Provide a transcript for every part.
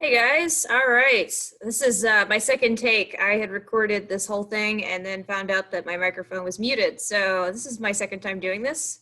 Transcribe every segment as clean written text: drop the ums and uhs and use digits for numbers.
Hey guys, all right. This is my second take. I had recorded this whole thing and then found out that my microphone was muted. So this is my second time doing this.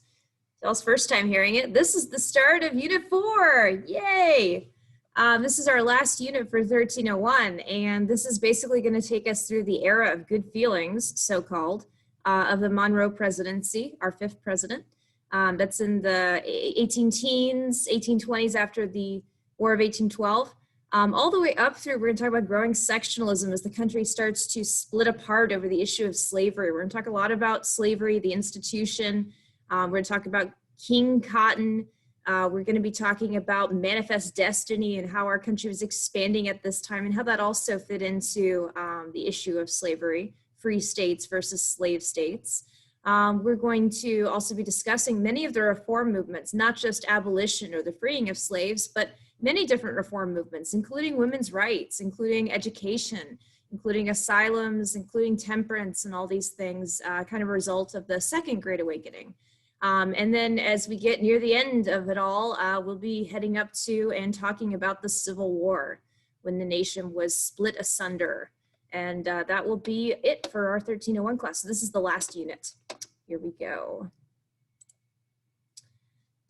Y'all's first time hearing it. This is the start of Unit 4. Yay! This is our last unit for 1301, and this is basically going to take us through the era of good feelings, so-called, of the Monroe presidency, our fifth president. That's in the 18 teens, 1820s after the War of 1812. All the way up through, we're going to talk about growing sectionalism as the country starts to split apart over the issue of slavery. We're going to talk a lot about slavery, the institution. We're going to talk about King Cotton. We're going to be talking about manifest destiny and how our country was expanding at this time and how that also fit into the issue of slavery, free states versus slave states. We're going to also be discussing many of the reform movements, not just abolition or the freeing of slaves, but many different reform movements, including women's rights, including education, including asylums, including temperance, and all these things, kind of a result of the Second Great Awakening. And then as we get near the end of it all, we'll be heading up to and talking about the Civil War, when the nation was split asunder. And that will be it for our 1301 class. So this is the last unit. Here we go.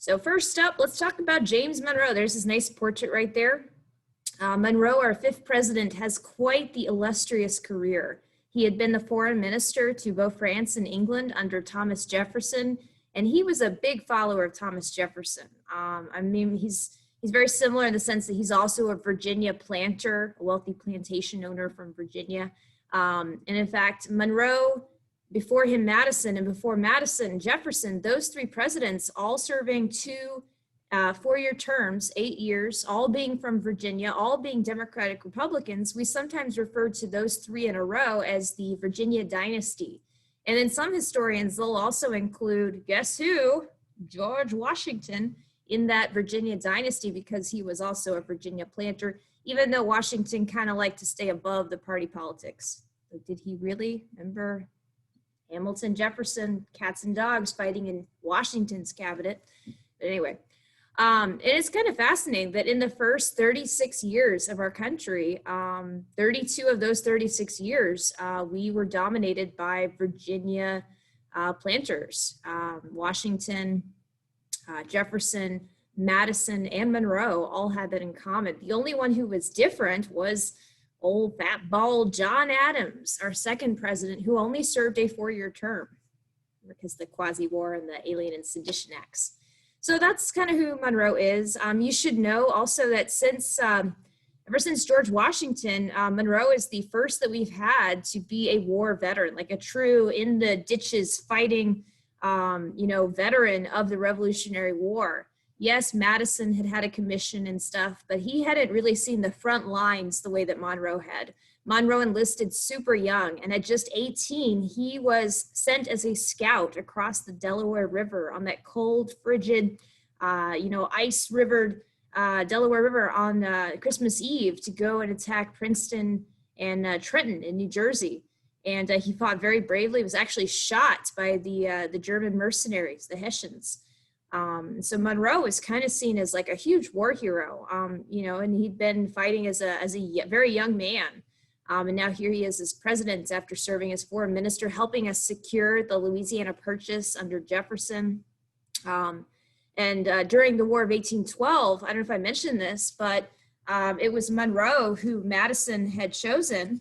So first up, let's talk about James Monroe. There's his nice portrait right there. Monroe, our fifth president, has quite the illustrious career. He had been the foreign minister to both France and England under Thomas Jefferson, and he was a big follower of Thomas Jefferson. I mean, he's very similar in the sense that he's also a Virginia planter, a wealthy plantation owner from Virginia. And in fact, Monroe, before him Madison, and before Madison, Jefferson, those three presidents all serving two 4-year terms, 8 years, all being from Virginia, all being Democratic Republicans. We sometimes refer to those three in a row as the Virginia dynasty. And then some historians, they'll also include, guess who? George Washington in that Virginia dynasty, because he was also a Virginia planter, even though Washington kind of liked to stay above the party politics. But did he really? Remember Hamilton, Jefferson, cats and dogs fighting in Washington's cabinet. But anyway, and it's kind of fascinating that in the first 36 years of our country, 32 of those 36 years, we were dominated by Virginia planters. Washington, Jefferson, Madison, and Monroe all had that in common. The only one who was different was old fat bald John Adams, our second president, who only served a 4-year term because the Quasi-War and the Alien and Sedition Acts. So that's kind of who Monroe is. You should know also that ever since George Washington, Monroe is the first that we've had to be a war veteran, like a true in the ditches fighting, veteran of the Revolutionary War. Yes, Madison had a commission and stuff, but he hadn't really seen the front lines the way that Monroe had. Monroe enlisted super young, and at just 18, he was sent as a scout across the Delaware River on that cold, frigid, ice-rivered Delaware River on Christmas Eve to go and attack Princeton and Trenton in New Jersey. And he fought very bravely. He was actually shot by the German mercenaries, the Hessians. So Monroe is kind of seen as like a huge war hero, and he'd been fighting as a very young man. And now here he is as president after serving as foreign minister, helping us secure the Louisiana Purchase under Jefferson. And during the War of 1812, I don't know if I mentioned this, but it was Monroe who Madison had chosen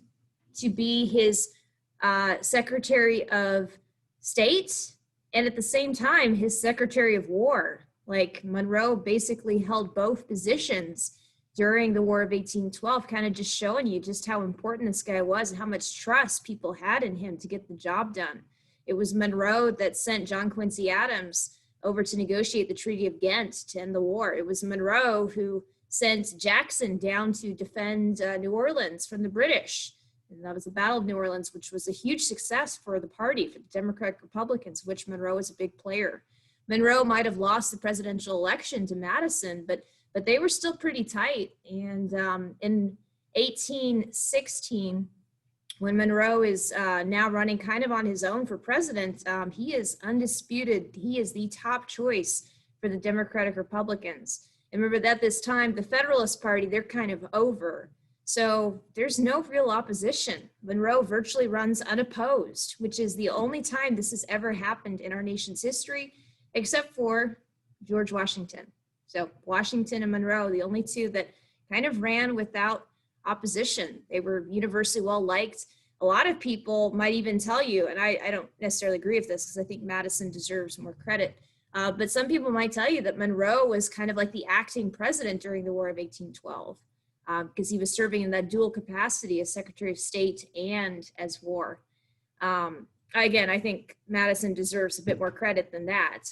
to be his Secretary of State, and at the same time, his Secretary of War. Like Monroe basically held both positions during the War of 1812, kind of just showing you just how important this guy was and how much trust people had in him to get the job done. It was Monroe that sent John Quincy Adams over to negotiate the Treaty of Ghent to end the war. It was Monroe who sent Jackson down to defend New Orleans from the British. And that was the Battle of New Orleans, which was a huge success for the party, for the Democratic Republicans, which Monroe was a big player. Monroe might have lost the presidential election to Madison, but they were still pretty tight. And in 1816, when Monroe is now running kind of on his own for president, he is undisputed. He is the top choice for the Democratic Republicans. And remember that this time, the Federalist Party, they're kind of over. So there's no real opposition. Monroe virtually runs unopposed, which is the only time this has ever happened in our nation's history, except for George Washington. So Washington and Monroe, the only two that kind of ran without opposition. They were universally well liked. A lot of people might even tell you, and I don't necessarily agree with this because I think Madison deserves more credit, but some people might tell you that Monroe was kind of like the acting president during the War of 1812 because he was serving in that dual capacity as Secretary of State and as war. Again, I think Madison deserves a bit more credit than that.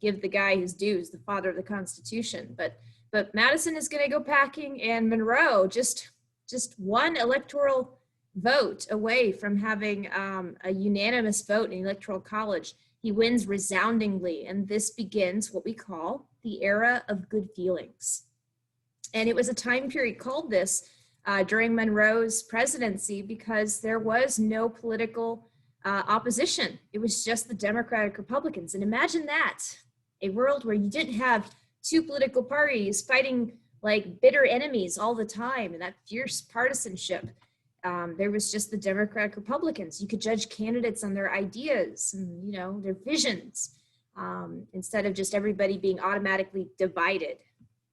Give the guy his dues, the father of the Constitution. But Madison is going to go packing, and Monroe just one electoral vote away from having a unanimous vote in the Electoral College. He wins resoundingly, and this begins what we call the era of good feelings. And it was a time period called this during Monroe's presidency because there was no political opposition. It was just the Democratic Republicans. And imagine that, a world where you didn't have two political parties fighting like bitter enemies all the time and that fierce partisanship. There was just the Democratic Republicans. You could judge candidates on their ideas and, you know, their visions instead of just everybody being automatically divided.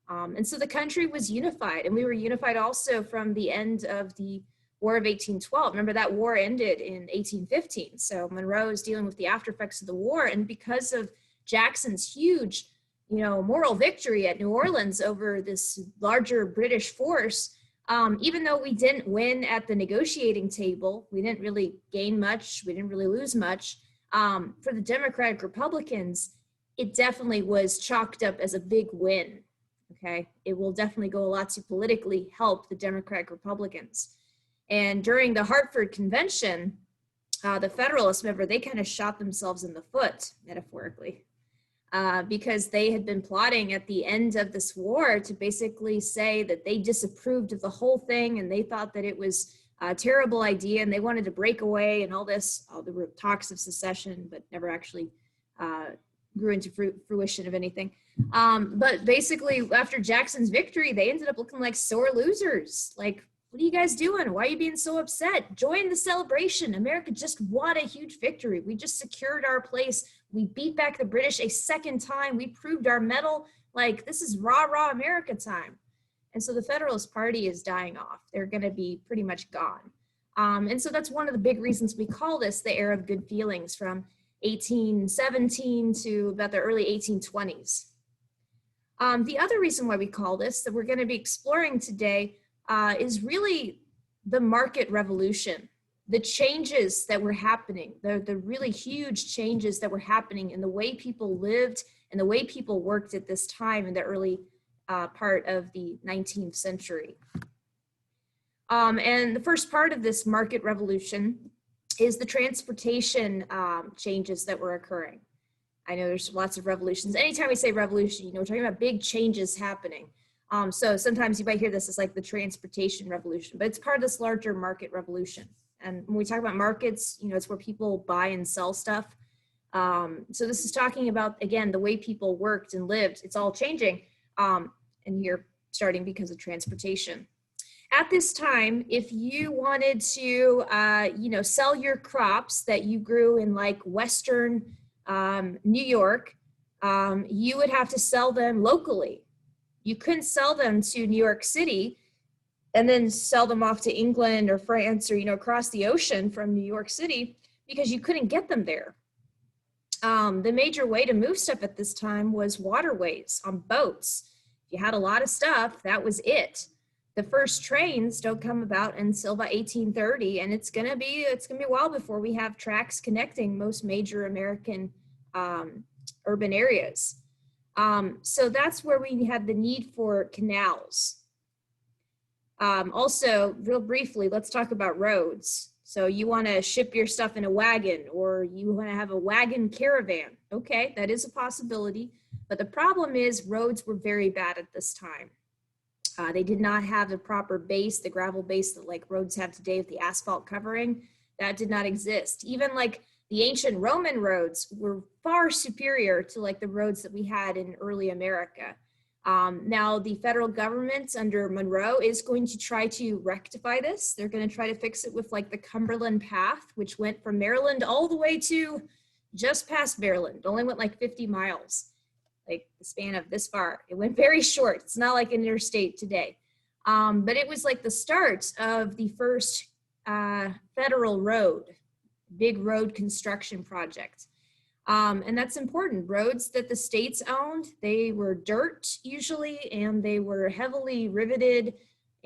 And so the country was unified, and we were unified also from the end of the War of 1812. Remember, that war ended in 1815. So Monroe is dealing with the after effects of the war. And because of Jackson's huge, you know, moral victory at New Orleans over this larger British force, even though we didn't win at the negotiating table, we didn't really gain much, we didn't really lose much, for the Democratic Republicans, it definitely was chalked up as a big win, okay? It will definitely go a lot to politically help the Democratic Republicans. And during the Hartford Convention, the Federalists, remember, they kind of shot themselves in the foot, metaphorically, because they had been plotting at the end of this war to basically say that they disapproved of the whole thing and they thought that it was a terrible idea and they wanted to break away and all the talks of secession, but never actually grew into fruition of anything. But basically, after Jackson's victory, they ended up looking like sore losers. Like, what are you guys doing? Why are you being so upset? Join the celebration. America just won a huge victory. We just secured our place. We beat back the British a second time. We proved our mettle. Like, this is rah America time. And so the Federalist Party is dying off. They're going to be pretty much gone. And so that's one of the big reasons we call this the era of good feelings, from 1817 to about the early 1820s. The other reason why we call this, that we're going to be exploring today, is really the market revolution, the changes that were happening, the really huge changes that were happening in the way people lived and the way people worked at this time in the early part of the 19th century. And the first part of this market revolution is the transportation changes that were occurring. I know there's lots of revolutions. Anytime we say revolution, you know, we're talking about big changes happening. So sometimes you might hear this as like the transportation revolution, but it's part of this larger market revolution. And when we talk about markets, you know, it's where people buy and sell stuff. So this is talking about, again, the way people worked and lived. It's all changing. And here, starting because of transportation. At this time, if you wanted to, you know, sell your crops that you grew in like Western New York, you would have to sell them locally. You couldn't sell them to New York City and then sell them off to England or France or, you know, across the ocean from New York City because you couldn't get them there. The major way to move stuff at this time was waterways on boats. If you had a lot of stuff, that was it. The first trains don't come about until about 1830, and it's gonna be a while before we have tracks connecting most major American urban areas. So that's where we had the need for canals. Also, real briefly, let's talk about roads. So you want to ship your stuff in a wagon, or you want to have a wagon caravan. Okay, that is a possibility. But the problem is roads were very bad at this time. They did not have the proper base, the gravel base that like roads have today with the asphalt covering. That did not exist. Even like the ancient Roman roads were far superior to like the roads that we had in early America. Now, the federal government under Monroe is going to try to rectify this. They're going to try to fix it with like the Cumberland Path, which went from Maryland all the way to just past Maryland. Only went like 50 miles, like the span of this far. It went very short. It's not like an interstate today. But it was like the start of the first federal road, big road construction project. And that's important. Roads that the states owned, they were dirt usually, and they were heavily riveted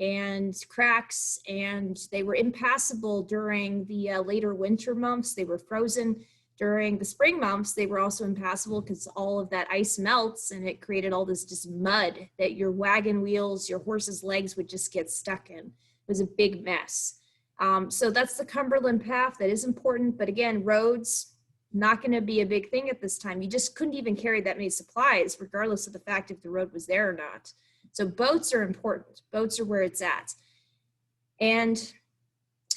and cracks, and they were impassable during the later winter months. They were frozen. During the spring months, they were also impassable because all of that ice melts and it created all this just mud that your wagon wheels, your horse's legs would just get stuck in. It was a big mess. So that's the Cumberland Path. That is important. But again, roads, not going to be a big thing at this time. You just couldn't even carry that many supplies, regardless of the fact if the road was there or not. So boats are important. Boats are where it's at. And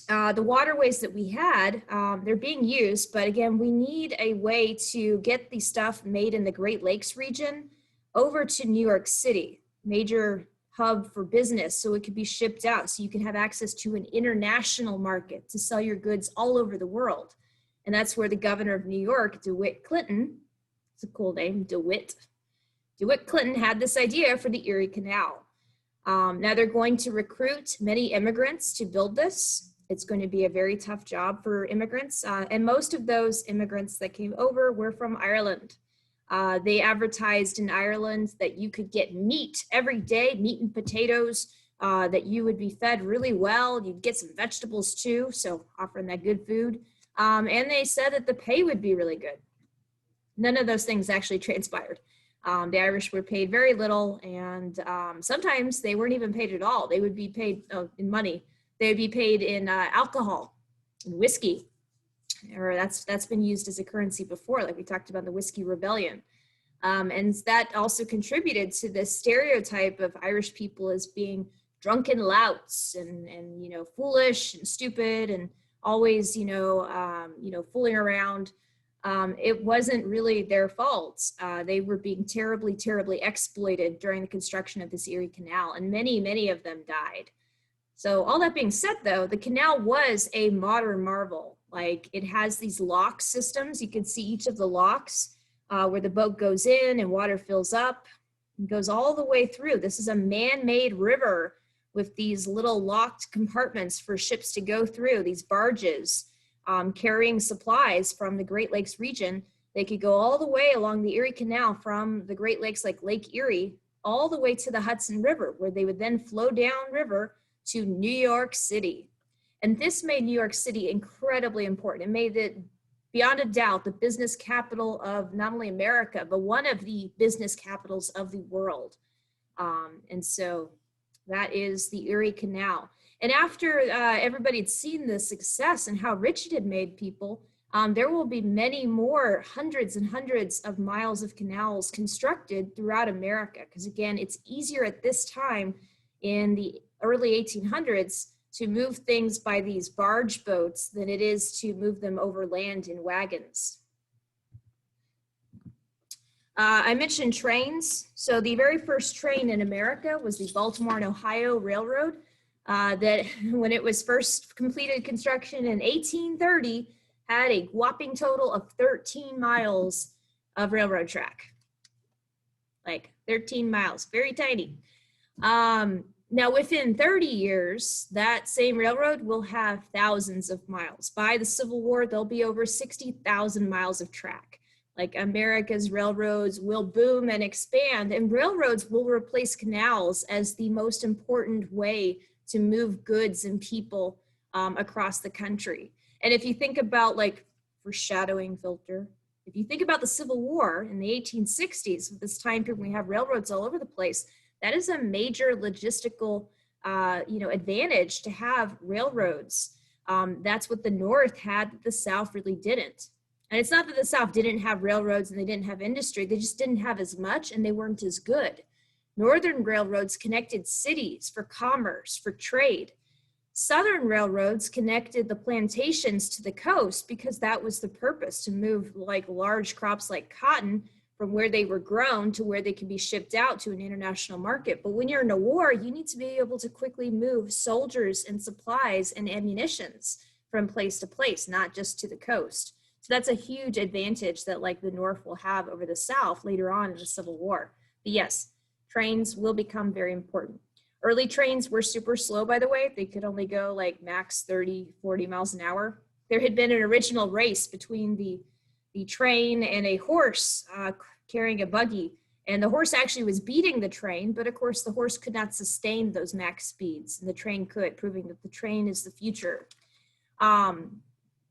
the waterways that we had, they're being used, but again, we need a way to get the stuff made in the Great Lakes region over to New York City, major hub for business, so it could be shipped out, so you can have access to an international market to sell your goods all over the world. And that's where the governor of New York, DeWitt Clinton, it's a cool name, DeWitt Clinton had this idea for the Erie Canal. Now they're going to recruit many immigrants to build this. It's going to be a very tough job for immigrants. And most of those immigrants that came over were from Ireland. They advertised in Ireland that you could get meat every day, meat and potatoes, that you would be fed really well. You'd get some vegetables too, so offering that good food. And they said that the pay would be really good. None of those things actually transpired. The Irish were paid very little, and sometimes they weren't even paid at all. They would be paid in money. They would be paid in alcohol and whiskey, or that's been used as a currency before, like we talked about the Whiskey Rebellion. And that also contributed to this stereotype of Irish people as being drunken louts and foolish and stupid and always fooling around. It wasn't really their fault. They were being terribly exploited during the construction of this Erie Canal, and many of them died. So all that being said, though, the canal was a modern marvel. Like, it has these lock systems. You can see each of the locks where the boat goes in and water fills up and goes all the way through. This is a man-made river with these little locked compartments for ships to go through, these barges carrying supplies from the Great Lakes region. They could go all the way along the Erie Canal from the Great Lakes, like Lake Erie, all the way to the Hudson River, where they would then flow downriver to New York City. And this made New York City incredibly important. It made it, beyond a doubt, the business capital of not only America, but one of the business capitals of the world. And so that is the Erie Canal. And after everybody had seen the success and how rich it had made people, there will be many more hundreds and hundreds of miles of canals constructed throughout America. Because again, it's easier at this time in the early 1800s to move things by these barge boats than it is to move them over land in wagons. I mentioned trains. So the very first train in America was the Baltimore and Ohio Railroad. That when it was first completed construction in 1830, had a whopping total of 13 miles of railroad track. Like 13 miles, very tiny. Now within 30 years, that same railroad will have thousands of miles. By the Civil War, there'll be over 60,000 miles of track. Like, America's railroads will boom and expand, and railroads will replace canals as the most important way to move goods and people across the country. And if you think about, like, foreshadowing filter, if you think about the Civil War in the 1860s, this time period when we have railroads all over the place, that is a major logistical advantage to have railroads. That's what the North had that the South really didn't. And it's not that the South didn't have railroads and they didn't have industry, they just didn't have as much and they weren't as good. Northern railroads connected cities for commerce, for trade. Southern railroads connected the plantations to the coast because that was the purpose, to move like large crops like cotton from where they were grown to where they could be shipped out to an international market. But when you're in a war, you need to be able to quickly move soldiers and supplies and ammunitions from place to place, not just to the coast. So that's a huge advantage that like the North will have over the South later on in the Civil War. But yes, trains will become very important. Early trains were super slow, by the way. They could only go like max 30, 40 miles an hour. There had been an original race between the train and a horse carrying a buggy. And the horse actually was beating the train, but of course the horse could not sustain those max speeds, and the train could, proving that the train is the future.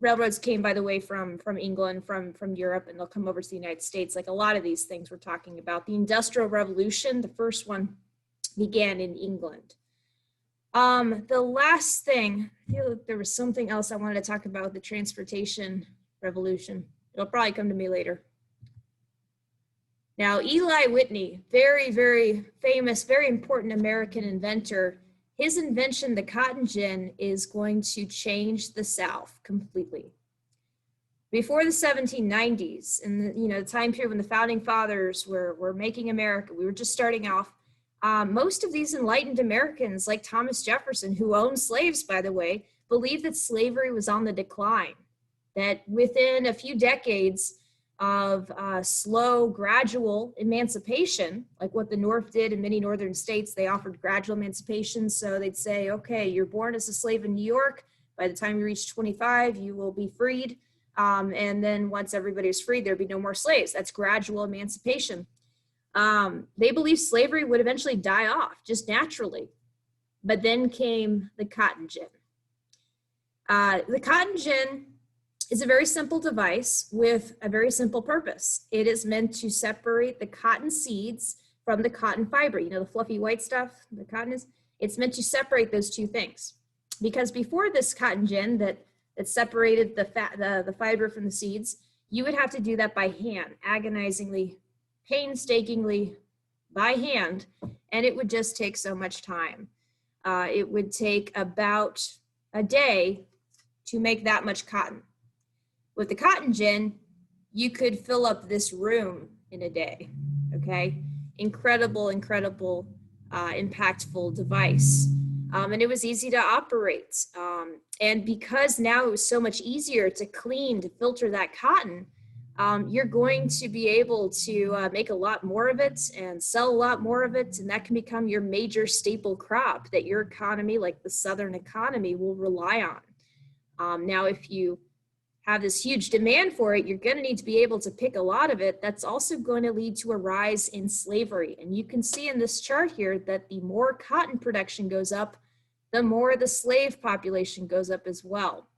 Railroads came, by the way, from England, from Europe, and they'll come over to the United States. Like a lot of these things we're talking about. The Industrial Revolution, the first one, began in England. The last thing, I feel like there was something else I wanted to talk about, the transportation revolution. It'll probably come to me later. Now, Eli Whitney, very, very famous, very important American inventor. His invention, the cotton gin, is going to change the South completely. Before the 1790s, in the time period when the founding fathers were making America, we were just starting off. Most of these enlightened Americans, like Thomas Jefferson, who owned slaves, by the way, believed that slavery was on the decline, that within a few decades of slow, gradual emancipation, like what the North did in many northern states, they offered gradual emancipation. So they'd say, okay, you're born as a slave in New York. By the time you reach 25, you will be freed. And then once everybody was freed, there'd be no more slaves. That's gradual emancipation. They believed slavery would eventually die off just naturally. But then came the cotton gin. The cotton gin is a very simple device with a very simple purpose. It is meant to separate the cotton seeds from the cotton fiber. You know, the fluffy white stuff, the cotton is, it's meant to separate those two things. Because before this cotton gin that separated the fiber from the seeds, you would have to do that by hand, agonizingly, painstakingly, by hand, and it would just take so much time. It would take about a day to make that much cotton. With the cotton gin, you could fill up this room in a day, okay? Incredible, impactful device. And it was easy to operate. And because now it was so much easier to clean, to filter that cotton, you're going to be able to make a lot more of it and sell a lot more of it. And that can become your major staple crop that your economy, like the Southern economy, will rely on. Now, if you have this huge demand for it, you're going to need to be able to pick a lot of it. That's also going to lead to a rise in slavery. And you can see in this chart here that the more cotton production goes up, the more the slave population goes up as well.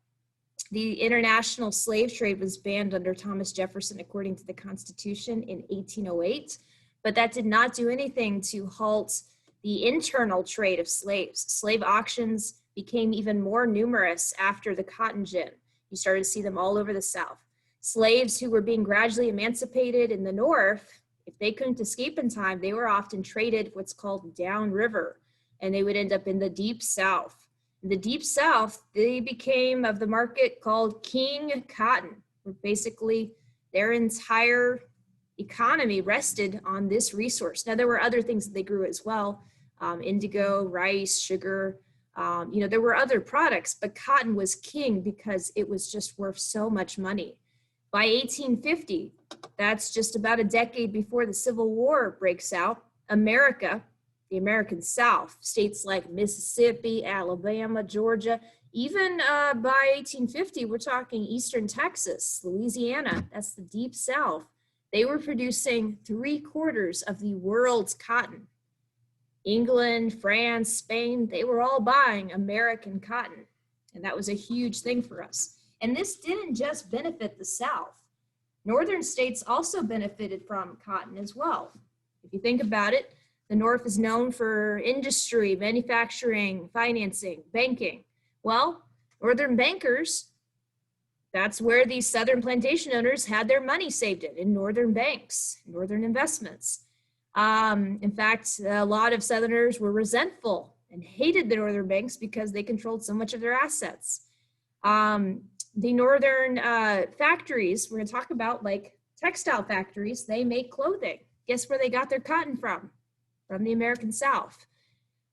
The international slave trade was banned under Thomas Jefferson, according to the Constitution, in 1808, but that did not do anything to halt the internal trade of slaves. Slave auctions became even more numerous after the cotton gin. You started to see them all over the South. Slaves who were being gradually emancipated in the North, if they couldn't escape in time, they were often traded what's called downriver, and they would end up in the Deep South. In the Deep South, they became of the market called King Cotton, where basically their entire economy rested on this resource. Now, there were other things that they grew as well, indigo, rice, sugar. There were other products, but cotton was king because it was just worth so much money. By 1850, that's just about a decade before the Civil War breaks out, America, the American South, states like Mississippi, Alabama, Georgia, even by 1850, we're talking Eastern Texas, Louisiana, that's the Deep South. They were producing 3/4 of the world's cotton. England, France, Spain, they were all buying American cotton. And that was a huge thing for us. And this didn't just benefit the South. Northern states also benefited from cotton as well. If you think about it, the North is known for industry, manufacturing, financing, banking. Well, Northern bankers, that's where these Southern plantation owners had their money saved in Northern banks, Northern investments. In fact, a lot of Southerners were resentful and hated the Northern banks because they controlled so much of their assets. The Northern factories, we're going to talk about like textile factories, they make clothing. Guess where they got their cotton from? From the American South.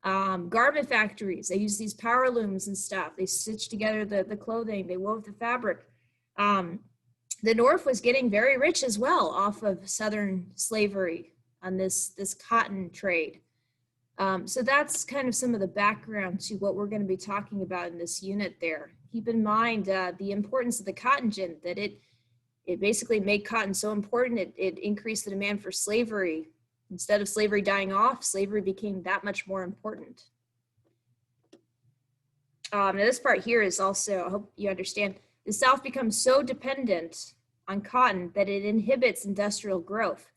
Garment factories, they use these power looms and stuff. They stitch together the clothing, they wove the fabric. The North was getting very rich as well off of Southern slavery on this cotton trade. So that's kind of some of the background to what we're going to be talking about in this unit there. Keep in mind the importance of the cotton gin, that it basically made cotton so important, it increased the demand for slavery. Instead of slavery dying off, slavery became that much more important. Now this part here is also, I hope you understand, the South becomes so dependent on cotton that it inhibits industrial growth.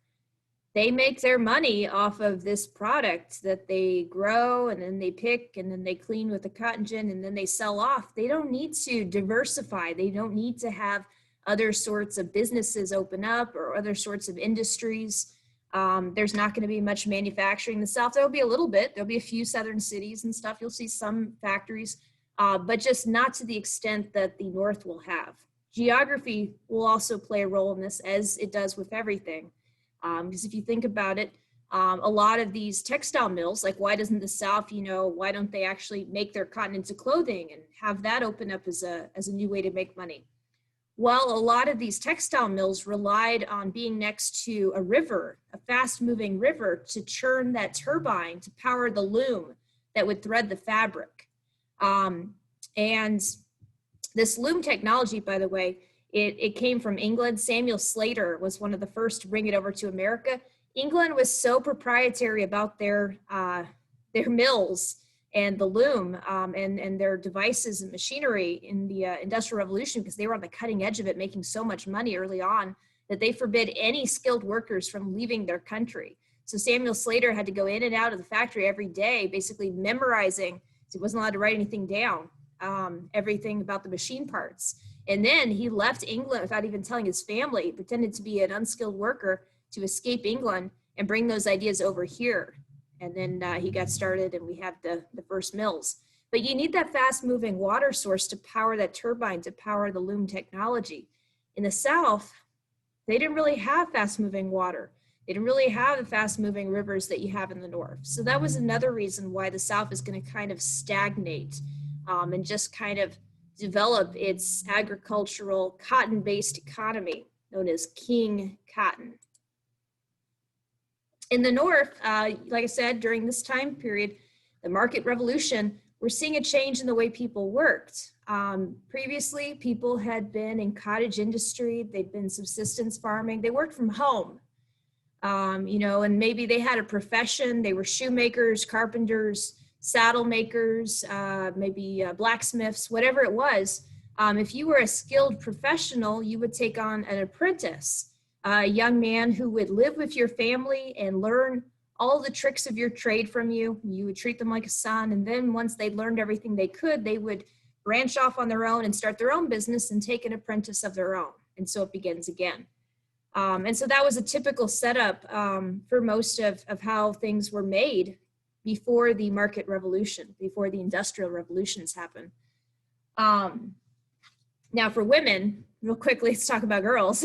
They make their money off of this product that they grow and then they pick and then they clean with the cotton gin and then they sell off. They don't need to diversify. They don't need to have other sorts of businesses open up or other sorts of industries. There's not going to be much manufacturing in the South. There'll be a little bit. There'll be a few southern cities and stuff. You'll see some factories, but just not to the extent that the North will have. Geography will also play a role in this, as it does with everything. Because if you think about it, a lot of these textile mills, like why doesn't the South, why don't they actually make their cotton into clothing and have that open up as a new way to make money? Well, a lot of these textile mills relied on being next to a river, a fast moving river, to churn that turbine to power the loom that would thread the fabric. And this loom technology, by the way, it came from England. Samuel Slater was one of the first to bring it over to America. England was so proprietary about their mills and the loom and their devices and machinery in the Industrial Revolution, because they were on the cutting edge of it, making so much money early on, that they forbid any skilled workers from leaving their country. So Samuel Slater had to go in and out of the factory every day, basically memorizing. He wasn't allowed to write anything down, everything about the machine parts. And then he left England without even telling his family. He pretended to be an unskilled worker to escape England and bring those ideas over here. And then he got started and we have the first mills. But you need that fast moving water source to power that turbine, to power the loom technology. In the South, they didn't really have fast moving water. They didn't really have the fast moving rivers that you have in the North. So that was another reason why the South is going to kind of stagnate and just kind of develop its agricultural cotton-based economy known as King Cotton. In the North, like I said, during this time period, the market revolution, we're seeing a change in the way people worked. Previously, people had been in cottage industry, they'd been subsistence farming, they worked from home, and maybe they had a profession, they were shoemakers, carpenters, saddle makers, maybe blacksmiths, whatever it was. If you were a skilled professional, you would take on an apprentice, a young man who would live with your family and learn all the tricks of your trade from you. You would treat them like a son. And then once they'd learned everything they could, they would branch off on their own and start their own business and take an apprentice of their own. And so it begins again. And so that was a typical setup for most of how things were made before the market revolution, before the industrial revolutions happened. Now for women, real quickly, let's talk about girls.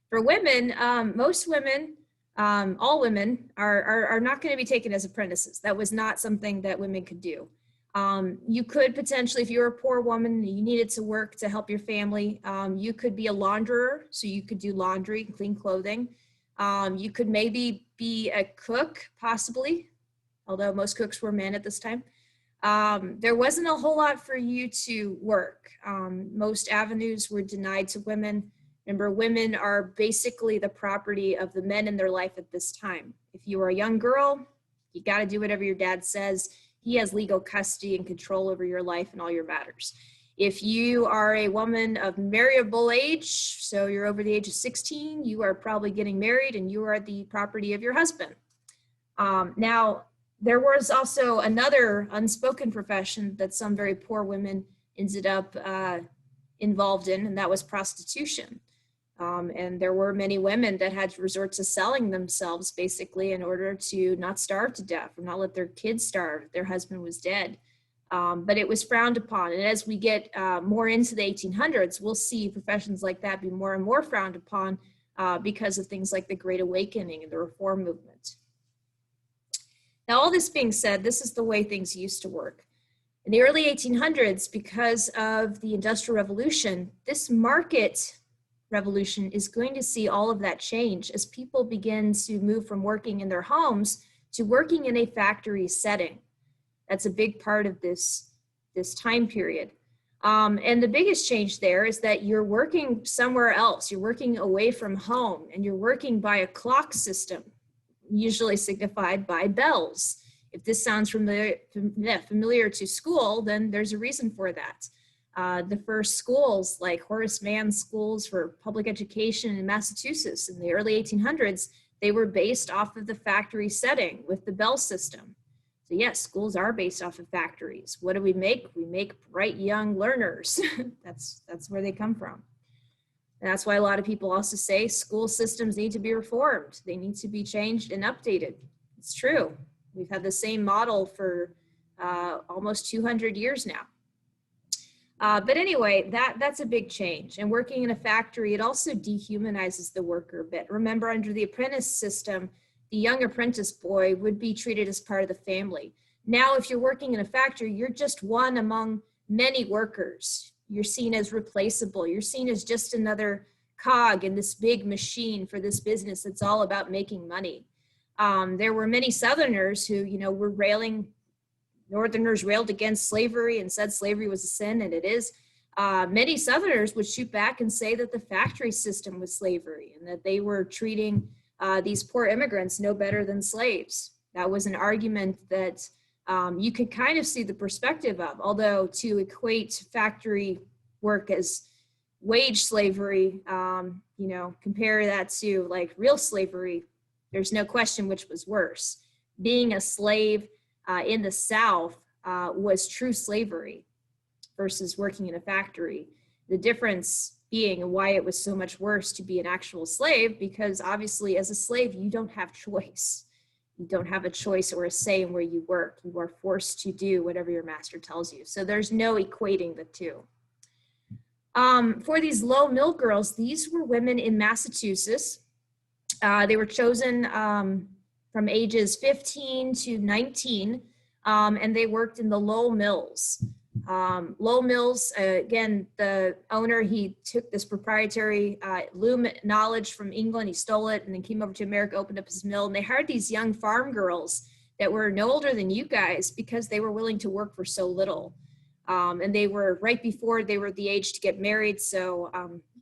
For women, most women, all women are not going to be taken as apprentices. That was not something that women could do. You could potentially, if you were a poor woman, you needed to work to help your family, you could be a launderer, so you could do laundry and clean clothing. You could maybe be a cook, possibly, although most cooks were men at this time. There wasn't a whole lot for you to work. Most avenues were denied to women. Remember, women are basically the property of the men in their life at this time. If you are a young girl, you got to do whatever your dad says. He has legal custody and control over your life and all your matters. If you are a woman of marriageable age, so you're over the age of 16, you are probably getting married and you are the property of your husband. Now, there was also another unspoken profession that some very poor women ended up involved in, and that was prostitution. And there were many women that had to resort to selling themselves basically in order to not starve to death or not let their kids starve if their husband was dead. But it was frowned upon. And as we get more into the 1800s, we'll see professions like that be more and more frowned upon because of things like the Great Awakening and the Reform movement. Now, all this being said, this is the way things used to work. In the early 1800s, because of the Industrial Revolution, this market revolution is going to see all of that change as people begin to move from working in their homes to working in a factory setting. That's a big part of this time period. And the biggest change there is that you're working somewhere else. You're working away from home, and you're working by a clock system, usually signified by bells. If this sounds familiar to school, then there's a reason for that. The first schools, like Horace Mann schools for public education in Massachusetts in the early 1800s, they were based off of the factory setting with the bell system. So yes, schools are based off of factories. What do we make? We make bright young learners. That's where they come from. And that's why a lot of people also say school systems need to be reformed. They need to be changed and updated. It's true. We've had the same model for almost 200 years now. But anyway, that's a big change. And working in a factory, it also dehumanizes the worker a bit. Remember, under the apprentice system, the young apprentice boy would be treated as part of the family. Now, if you're working in a factory, you're just one among many workers. You're seen as replaceable. You're seen as just another cog in this big machine for this business that's all about making money. There were many Southerners who, were Northerners railed against slavery and said slavery was a sin, and it is. Many Southerners would shoot back and say that the factory system was slavery and that they were treating these poor immigrants no better than slaves. That was an argument that you could kind of see the perspective of, although to equate factory work as wage slavery, compare that to like real slavery, there's no question which was worse. Being a slave in the South was true slavery versus working in a factory. The difference being why it was so much worse to be an actual slave, because obviously as a slave, you don't have choice. You don't have a choice or a say in where you work. You are forced to do whatever your master tells you. So there's no equating the two. For these low mill girls, these were women in Massachusetts. They were chosen from ages 15 to 19, and they worked in the Lowell Mills. Lowell Mills, again, the owner, he took this proprietary loom knowledge from England, he stole it, and then came over to America, opened up his mill, and they hired these young farm girls that were no older than you guys because they were willing to work for so little. And they were right before they were the age to get married, so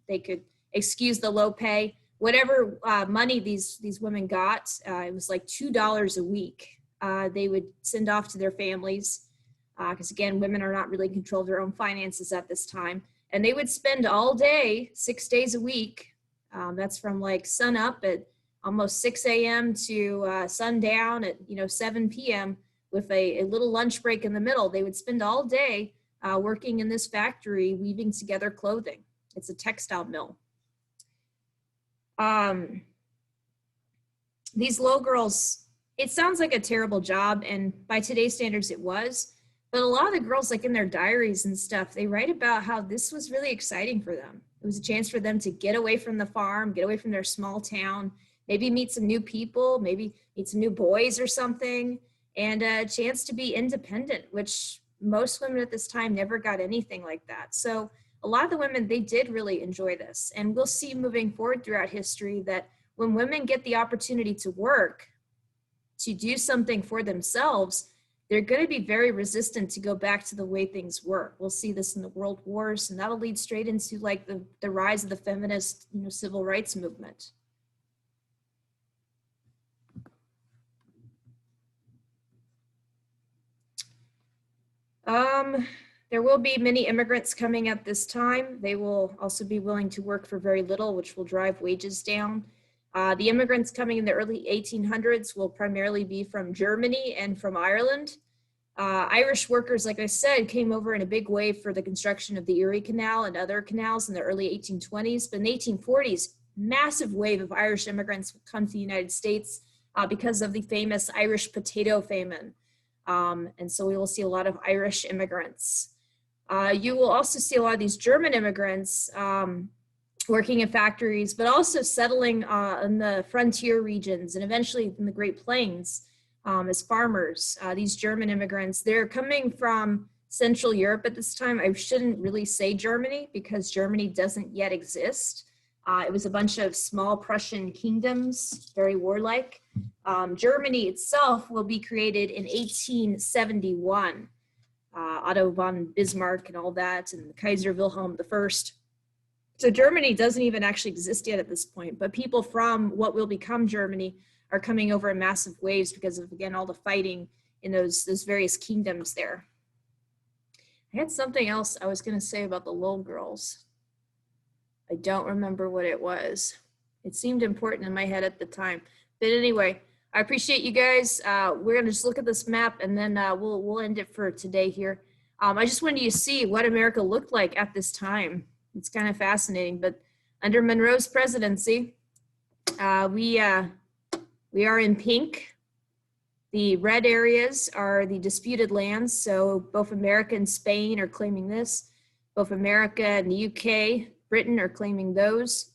they could excuse the low pay. Whatever money these women got, it was like $2 a week. They would send off to their families. Because again, women are not really in control of their own finances at this time. And they would spend all day, 6 days a week. That's from like sun up at almost 6 a.m. to sundown at 7 p.m. with a little lunch break in the middle. They would spend all day working in this factory, weaving together clothing. It's a textile mill. These low girls, it sounds like a terrible job, and by today's standards it was. But a lot of the girls, like in their diaries and stuff, they write about how this was really exciting for them. It was a chance for them to get away from the farm, get away from their small town, maybe meet some new people, maybe meet some new boys or something, and a chance to be independent, which most women at this time never got anything like that. So a lot of the women, they did really enjoy this. And we'll see moving forward throughout history that when women get the opportunity to work, to do something for themselves, they're going to be very resistant to go back to the way things were. We'll see this in the world wars, and that'll lead straight into like the rise of the feminist, civil rights movement. There will be many immigrants coming at this time. They will also be willing to work for very little, which will drive wages down. The immigrants coming in the early 1800s will primarily be from Germany and from Ireland. Irish workers, like I said, came over in a big wave for the construction of the Erie Canal and other canals in the early 1820s. But in the 1840s, massive wave of Irish immigrants would come to the United States because of the famous Irish potato famine. And so we will see a lot of Irish immigrants. You will also see a lot of these German immigrants working in factories, but also settling in the frontier regions and eventually in the Great Plains as farmers. These German immigrants, they're coming from Central Europe at this time. I shouldn't really say Germany because Germany doesn't yet exist. It was a bunch of small Prussian kingdoms, very warlike. Germany itself will be created in 1871. Otto von Bismarck and all that, and Kaiser Wilhelm I. So Germany doesn't even actually exist yet at this point, but people from what will become Germany are coming over in massive waves because of, again, all the fighting in those various kingdoms there. I had something else I was going to say about the little girls. I don't remember what it was. It seemed important in my head at the time. But anyway, I appreciate you guys. We're going to just look at this map and then we'll end it for today here. I just wanted you to see what America looked like at this time. It's kind of fascinating, but under Monroe's presidency, we are in pink. The red areas are the disputed lands. So both America and Spain are claiming this. Both America and the UK, Britain are claiming those.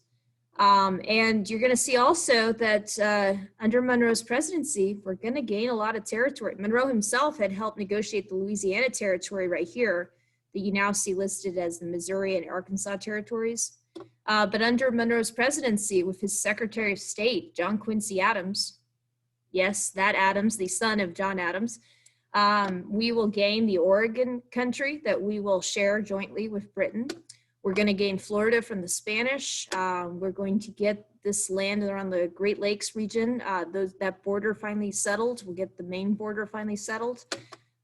And you're going to see also that under Monroe's presidency, we're going to gain a lot of territory. Monroe himself had helped negotiate the Louisiana territory right here that you now see listed as the Missouri and Arkansas territories. But under Monroe's presidency, with his Secretary of State, John Quincy Adams, yes, that Adams, the son of John Adams, we will gain the Oregon country that we will share jointly with Britain. We're going to gain Florida from the Spanish. We're going to get this land around the Great Lakes region. That border finally settled. We'll get the Maine border finally settled.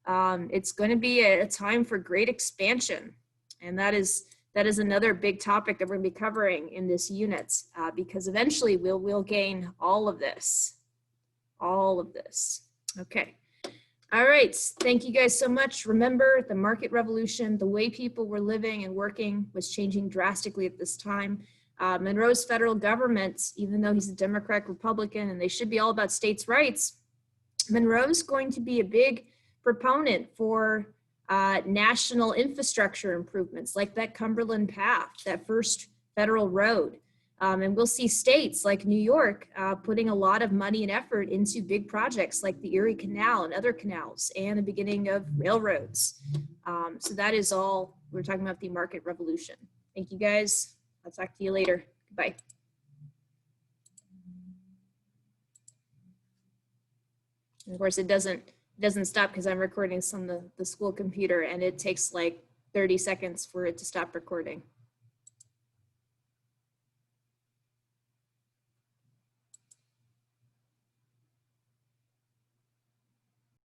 It's going to be a time for great expansion. And that is another big topic that we're going to be covering in this unit because eventually we'll gain all of this. All of this. Okay. All right. Thank you guys so much. Remember, the market revolution, the way people were living and working was changing drastically at this time. Monroe's federal government, even though he's a Democrat Republican and they should be all about states' rights, Monroe's going to be a big proponent for national infrastructure improvements like that Cumberland Path, that first federal road. And we'll see states like New York putting a lot of money and effort into big projects like the Erie Canal and other canals and the beginning of railroads. So that is all. We're talking about the market revolution. Thank you guys. I'll talk to you later. Bye. And of course, it doesn't stop because I'm recording this on the school computer and it takes like 30 seconds for it to stop recording.